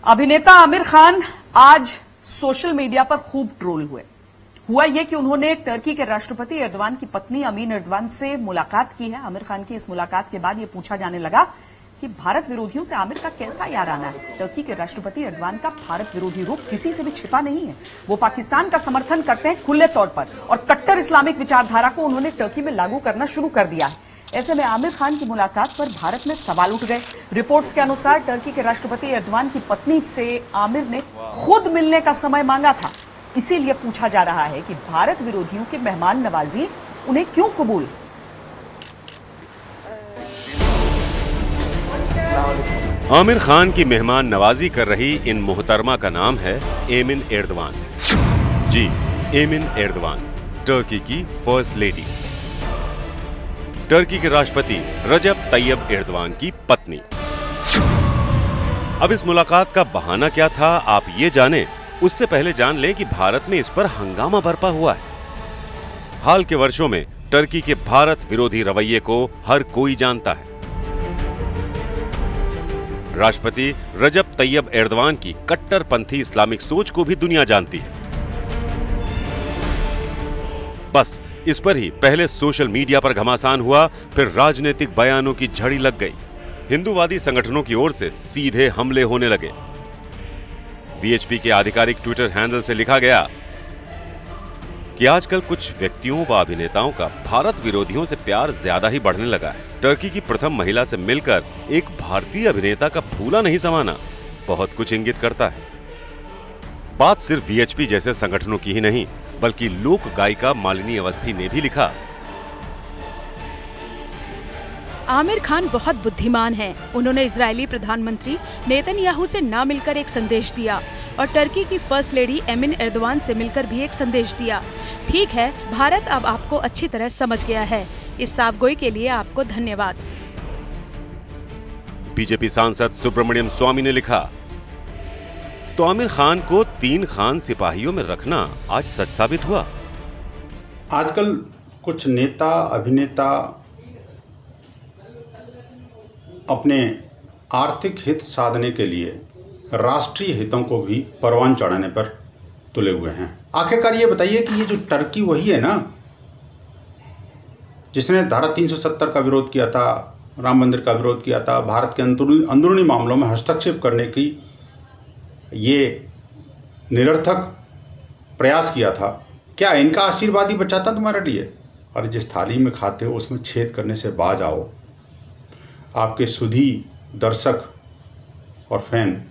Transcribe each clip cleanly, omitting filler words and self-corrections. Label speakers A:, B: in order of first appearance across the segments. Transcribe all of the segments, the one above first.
A: अभिनेता आमिर खान आज social media पर खूब ट्रोल हुए। हुआ यह कि उन्होंने टर्की के राष्ट्रपति एर्दोवान की पत्नी अमीन एर्दोवान से मुलाकात की है। आमिर खान की इस मुलाकात के बाद यह पूछा जाने लगा कि भारत विरोधियों से आमिर का कैसा याराना है। टर्की के राष्ट्रपति एर्दोवान का भारत विरोधी रूप किसी से भी छिपा नहीं है। वो पाकिस्तान का समर्थन करते हैं खुले तौर पर और कट्टर इस्लामिक विचारधारा को उन्होंने टर्की में लागू करना शुरू कर दिया है। ऐसे में आमिर खान की मुलाकात पर भारत में सवाल उठ गए। रिपोर्ट्स के अनुसार टर्की के राष्ट्रपति एर्दोवान की पत्नी से आमिर ने खुद मिलने का समय मांगा था। इसीलिए पूछा जा रहा है कि भारत विरोधियों की मेहमान नवाजी उन्हें क्यों कबूल।
B: आमिर खान की मेहमान नवाजी कर रही इन मोहतरमा का नाम है एमिन एर्दोवान। जी, एमिन एर्दोवान, टर्की की फर्स्ट लेडी, टर्की के राष्ट्रपति रजब तैयब एर्दोवान की पत्नी। अब इस मुलाकात का बहाना क्या था, आप ये जानें उससे पहले जान लें कि भारत में इस पर हंगामा बरपा हुआ है। हाल के वर्षों में टर्की के भारत विरोधी रवैये को हर कोई जानता है। राष्ट्रपति रजब तैयब एर्दोवान की कट्टरपंथी इस्लामिक सोच को भी दुनिया जानती है। बस इस पर ही पहले सोशल मीडिया पर घमासान हुआ, फिर राजनीतिक बयानों की झड़ी लग गई। हिंदूवादी संगठनों की ओर से सीधे हमले होने लगे। वीएचपी के आधिकारिक ट्विटर हैंडल से लिखा गया कि आजकल कुछ व्यक्तियों व अभिनेताओं का भारत विरोधियों से प्यार ज्यादा ही बढ़ने लगा है। टर्की की प्रथम महिला से मिलकर एक भारतीय अभिनेता का फूला नहीं समाना बहुत कुछ इंगित करता है। बात सिर्फ वीएचपी जैसे संगठनों की ही नहीं, बल्कि लोक गायिका मालिनी अवस्थी ने भी लिखा।
C: आमिर खान बहुत बुद्धिमान हैं। उन्होंने इजरायली प्रधानमंत्री नेतन्याहू से ना मिलकर एक संदेश दिया और टर्की की फर्स्ट लेडी एमिन एर्दोवान से मिलकर भी एक संदेश दिया। ठीक है, भारत अब आपको अच्छी तरह समझ गया है। इस साफगोई के लिए आपको धन्यवाद।
B: बीजेपी सांसद सुब्रमण्यम स्वामी ने लिखा, तो आमिर खान को 3 खान सिपाहियों में रखना आज सच साबित हुआ।
D: आजकल कुछ नेता अभिनेता अपने आर्थिक हित साधने के लिए राष्ट्रीय हितों को भी परवान चढ़ाने पर तुले हुए हैं। आखिरकार ये बताइए कि ये जो टर्की वही है ना जिसने धारा 370 का विरोध किया था, राम मंदिर का विरोध किया था, भारत के अंदरूनी मामलों में हस्तक्षेप करने की ये निरर्थक प्रयास किया था। क्या इनका आशीर्वाद ही बचाता तुम्हारे लिए? और जिस थाली में खाते हो उसमें छेद करने से बाज आओ। आपके सुधी दर्शक और फैन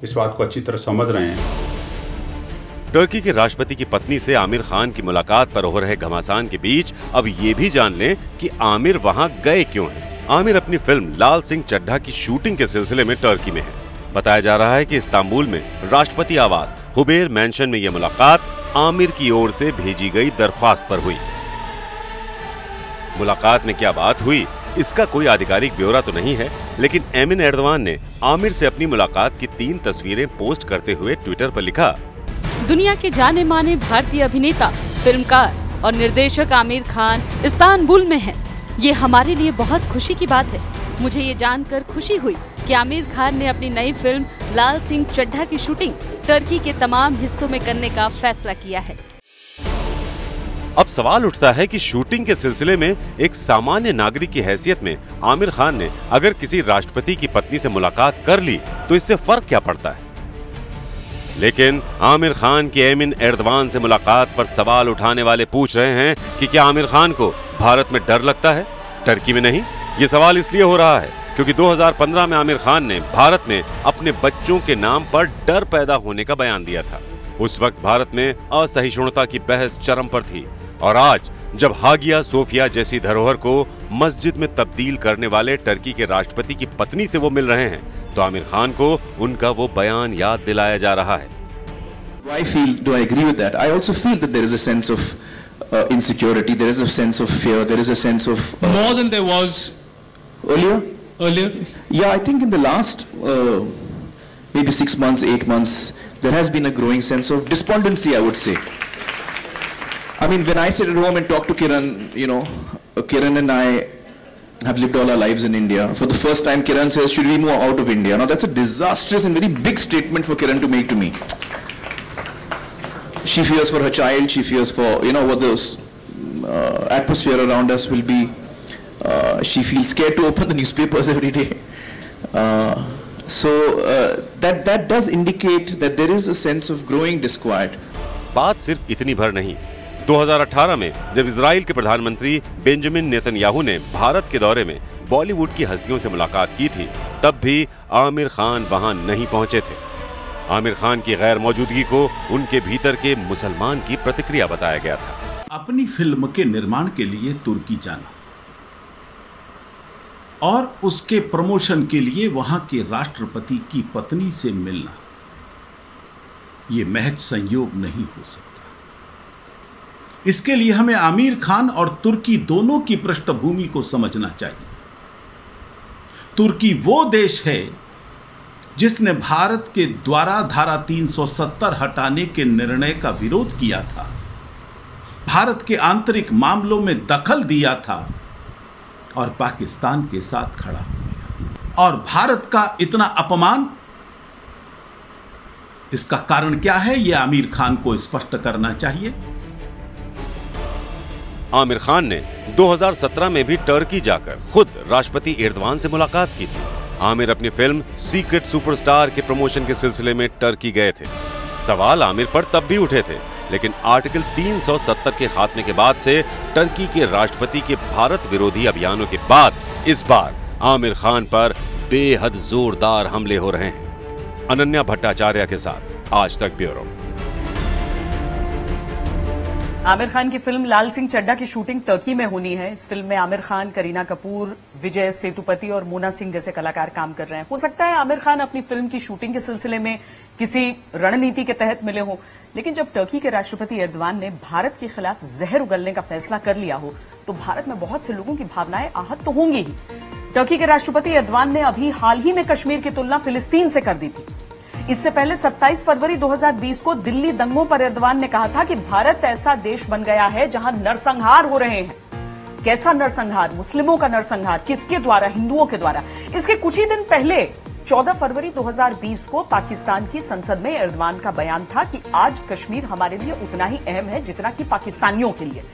D: इस बात को अच्छी तरह समझ रहे हैं।
B: टर्की के राष्ट्रपति की पत्नी से आमिर खान की मुलाकात पर हो रहे घमासान के बीच अब ये भी जान लें कि आमिर वहां गए क्यों हैं। आमिर अपनी फिल्म लाल सिंह चड्ढा की शूटिंग के सिलसिले में टर्की में है। बताया जा रहा है कि इस्तांबुल में राष्ट्रपति आवास हुबेर मैंशन में यह मुलाकात आमिर की ओर से भेजी गई दरख्वास्त पर हुई। मुलाकात में क्या बात हुई इसका कोई आधिकारिक ब्यौरा तो नहीं है, लेकिन एमिन एर्दोवान ने आमिर से अपनी मुलाकात की 3 तस्वीरें पोस्ट करते हुए ट्विटर पर लिखा,
E: दुनिया के जाने माने भारतीय अभिनेता, फिल्मकार और निर्देशक आमिर खान इस्तांबुल में हैं। ये हमारे लिए बहुत खुशी की बात है। मुझे ये जानकर खुशी हुई कि आमिर खान ने अपनी नई फिल्म लाल सिंह चड्ढा की शूटिंग टर्की के तमाम हिस्सों में करने का फैसला किया है।
B: अब सवाल उठता है कि शूटिंग के सिलसिले में एक सामान्य नागरिक की हैसियत में आमिर खान ने अगर किसी राष्ट्रपति की पत्नी से मुलाकात कर ली तो इससे फर्क क्या पड़ता है। लेकिन आमिर खान की एमिन एर्दोवान से मुलाकात पर सवाल उठाने वाले पूछ रहे हैं कि क्या आमिर खान को भारत में डर लगता है, टर्की में नहीं। ये सवाल इसलिए हो रहा है क्योंकि 2015 में आमिर खान ने भारत में अपने बच्चों के नाम पर डर पैदा होने का बयान दिया था। उस वक्त भारत में असहिष्णुता की बहस चरम पर थी और आज जब हागिया सोफिया जैसी धरोहर को मस्जिद में तब्दील करने वाले टर्की के राष्ट्रपति की पत्नी से वो मिल रहे हैं तो आमिर खान को उनका वो बयान याद दिलाया जा रहा है।
F: Do I agree with that? I also feel that there is a sense of insecurity, there is a sense of fear, there is a sense of
G: more than there was
F: earlier. Yeah, I think in the last maybe 6 months, 8 months, there has been a growing sense of despondency, I would say. I mean, when I sit at home and talk to Kiran, you know, Kiran and I have lived all our lives in India. For the first time, Kiran says, should we move out of India? Now that's a disastrous and very big statement for Kiran to make to me. She fears for her child, she fears for, what the atmosphere around us will be. She feels scared to open the newspapers every day. So that does indicate that there is a sense of growing disquiet.
B: बात सिर्फ इतनी भर नहीं। 2018 में जब Israel के प्रधानमंत्री Benjamin Netanyahu ने भारत के दौरे में बॉलीवुड की हस्तियों से मुलाकात की थी, तब भी आमिर खान वहां नहीं पहुंचे थे। आमिर खान की गैर मौजूदगी को उनके भीतर के मुसलमान की प्रतिक्रिया बताया गया था।
G: अपनी फिल्म के निर्माण के लिए तुर्की जाना और उसके प्रमोशन के लिए वहां के राष्ट्रपति की पत्नी से मिलना, यह महज संयोग नहीं हो सकता। इसके लिए हमें आमिर खान और तुर्की दोनों की पृष्ठभूमि को समझना चाहिए। तुर्की वो देश है जिसने भारत के द्वारा धारा 370 हटाने के निर्णय का विरोध किया था, भारत के आंतरिक मामलों में दखल दिया था और पाकिस्तान के साथ खड़ा हो गया। और भारत का इतना अपमान, इसका कारण क्या है, यह आमिर खान को स्पष्ट करना चाहिए।
B: आमिर खान ने 2017 में भी टर्की जाकर खुद राष्ट्रपति एर्दवान से मुलाकात की थी। आमिर अपनी फिल्म सीक्रेट सुपरस्टार के प्रमोशन के सिलसिले में टर्की गए थे। सवाल आमिर पर तब भी उठे थे, लेकिन आर्टिकल 370 के खात्मे के बाद से टर्की के राष्ट्रपति के भारत विरोधी अभियानों के बाद इस बार आमिर खान पर बेहद जोरदार हमले हो रहे हैं। अनन्या भट्टाचार्य के साथ आज तक ब्यूरो।
A: आमिर खान की फिल्म लाल सिंह चड्ढा की शूटिंग टर्की में होनी है। इस फिल्म में आमिर खान, करीना कपूर, विजय सेतुपति और मोना सिंह जैसे कलाकार काम कर रहे हैं। हो सकता है आमिर खान अपनी फिल्म की शूटिंग के सिलसिले में किसी रणनीति के तहत मिले हों, लेकिन जब टर्की के राष्ट्रपति एर्दवान ने भारत के खिलाफ जहर उगलने का फैसला कर लिया हो, तो भारत में बहुत से लोगों की भावनाएं आहत तो होंगी ही। टर्की के राष्ट्रपति एर्दवान ने अभी हाल ही में कश्मीर की तुलना फिलिस्तीन से कर दी थी। इससे पहले 27 फरवरी 2020 को दिल्ली दंगों पर एर्दवान ने कहा था कि भारत ऐसा देश बन गया है जहां नरसंहार हो रहे हैं। कैसा नरसंहार? मुस्लिमों का नरसंहार। किसके द्वारा? हिंदुओं के द्वारा। इसके कुछ ही दिन पहले 14 फरवरी 2020 को पाकिस्तान की संसद में एर्दवान का बयान था कि आज कश्मीर हमारे लिए उतना ही अहम है जितना कि पाकिस्तानियों के लिए।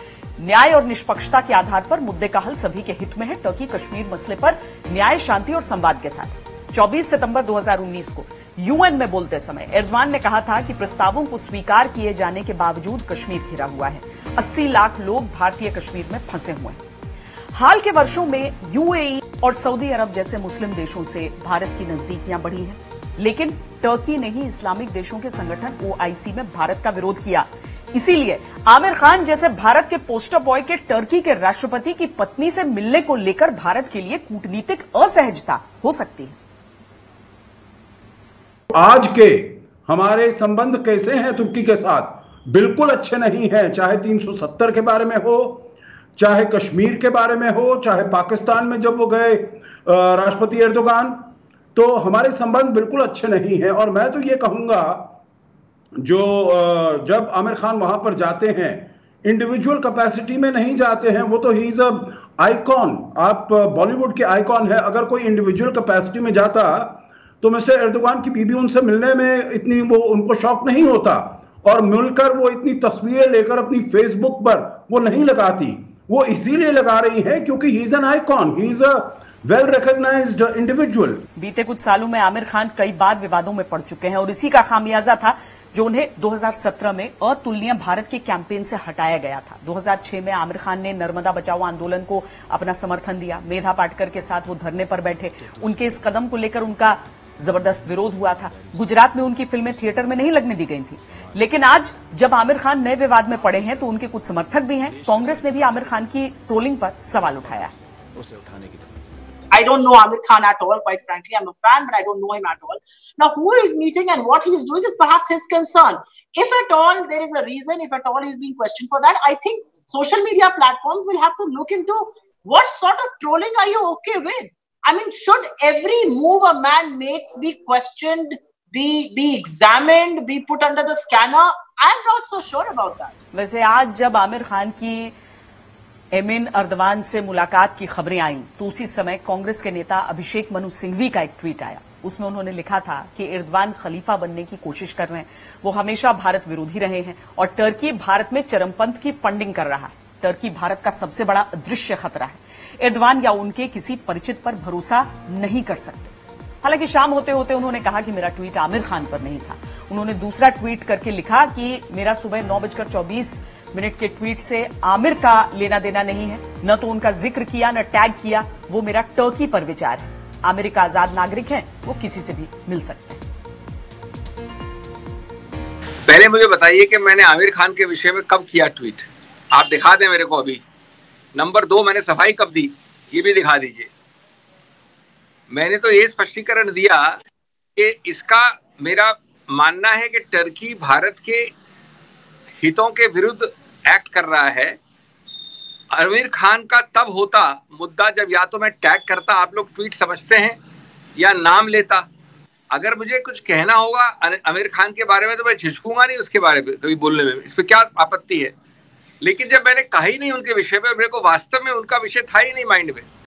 A: न्याय और निष्पक्षता के आधार पर मुद्दे का हल सभी के हित में है। टर्की कश्मीर मसले पर न्याय, शांति और संवाद के साथ 24 सितंबर 2019 को यूएन में बोलते समय एर्दवान ने कहा था कि प्रस्तावों को स्वीकार किए जाने के बावजूद कश्मीर घिरा हुआ है। 80 लाख लोग भारतीय कश्मीर में फंसे हुए हैं। हाल के वर्षों में यूएई और सऊदी अरब जैसे मुस्लिम देशों से भारत की नजदीकियां बढ़ी हैं, लेकिन टर्की ने ही इस्लामिक देशों के संगठन ओआईसी में भारत का विरोध किया। इसीलिए आमिर खान जैसे भारत के पोस्टर बॉय के टर्की के राष्ट्रपति की पत्नी से मिलने को लेकर भारत के लिए कूटनीतिक असहजता हो सकती है।
H: आज के हमारे संबंध कैसे हैं तुर्की के साथ? बिल्कुल अच्छे नहीं हैं, चाहे 370 के बारे में हो, चाहे कश्मीर के बारे में हो, चाहे पाकिस्तान में जब वो गए राष्ट्रपति एर्दोगान, तो हमारे संबंध बिल्कुल अच्छे नहीं हैं। और मैं तो ये कहूंगा, जो जब आमिर खान वहां पर जाते हैं इंडिविजुअल कैपेसिटी में नहीं जाते हैं, वो तो ही इज अ आइकॉन। आप बॉलीवुड के आइकॉन है। अगर कोई इंडिविजुअल कैपेसिटी में जाता तो मिस्टर एर्दोगान की बीबी उनसे मिलने में इतनी वो उनको शौक नहीं होता, और मिलकर वो इतनी तस्वीरें लेकर अपनी फेसबुक पर वो नहीं लगाती। वो इसीलिए लगा रही है क्योंकि he is an icon, he is a well recognised individual.
A: बीते कुछ सालों में आमिर खान कई बार विवादों में पड़ चुके हैं और इसी का खामियाजा था जो उन्हें 2017 में अतुलनीय भारत के कैंपेन से हटाया गया था। 2006 में आमिर खान ने नर्मदा बचाओ आंदोलन को अपना समर्थन दिया। मेधा पाटकर के साथ वो धरने पर बैठे। उनके इस कदम को लेकर उनका जबरदस्त विरोध हुआ था। गुजरात में उनकी फिल्में थिएटर में नहीं लगने दी गई थी। लेकिन आज जब आमिर खान नए विवाद में पड़े हैं तो उनके कुछ समर्थक भी हैं। कांग्रेस ने भी आमिर खान की ट्रोलिंग पर सवाल उठाया है।
I: I don't know Amir Khan at all, quite frankly. I'm a fan, but I don't know him at all. Now, who is meeting and what he is doing is perhaps his concern. If at all there is a reason, if at all he is being questioned for that, I think social media platforms will have to look into what sort of trolling are you okay with? I mean, should every move a man makes be questioned, be examined, be put under the scanner? I'm not so sure about that.
A: वैसे आज जब आमिर खान की amine Erdogan से मुलाकात की खबरें आईं तो उसी समय कांग्रेस के नेता अभिषेक मनु सिंघवी का एक ट्वीट आया। उसमें उन्होंने लिखा था कि एर्दवान खलीफा बनने की कोशिश कर रहे हैं, वो हमेशा भारत विरोधी रहे हैं और टर्की भारत में चरमपंथ की फंडिंग कर रहा है। टर्की भारत का सबसे बड़ा अदृश्य खतरा है। एर्दवान या उनके किसी परिचित पर भरोसा नहीं कर सकते। हालांकि शाम होते होते उन्होंने कहा कि मेरा ट्वीट आमिर खान पर नहीं था। उन्होंने दूसरा ट्वीट करके लिखा कि मेरा सुबह 9:24 के ट्वीट से आमिर का लेना देना नहीं है, न तो उनका जिक्र किया न टैग किया, वो मेरा टर्की पर विचार है। आमिर का आजाद नागरिक है, वो किसी से भी मिल सकते हैं।
J: पहले मुझे बताइए कि मैंने आमिर खान के विषय में कब किया ट्वीट, आप दिखा दें मेरे को अभी। नंबर 2, मैंने सफाई कब दी, ये भी दिखा दीजिए। मैंने तो ये स्पष्टीकरण दिया कि इसका मेरा मानना है कि टर्की भारत के हितों के विरुद्ध एक्ट कर रहा है। आमिर खान का तब होता मुद्दा जब या तो मैं टैग करता, आप लोग ट्वीट समझते हैं, या नाम लेता। अगर मुझे कुछ कहना होगा आमिर खान के बारे में तो मैं झिझकूंगा नहीं उसके बारे में कभी बोलने में, इस पर क्या आपत्ति है। लेकिन जब मैंने कहा ही नहीं उनके विषय में, मेरे को वास्तव में उनका विषय था ही नहीं माइंड में।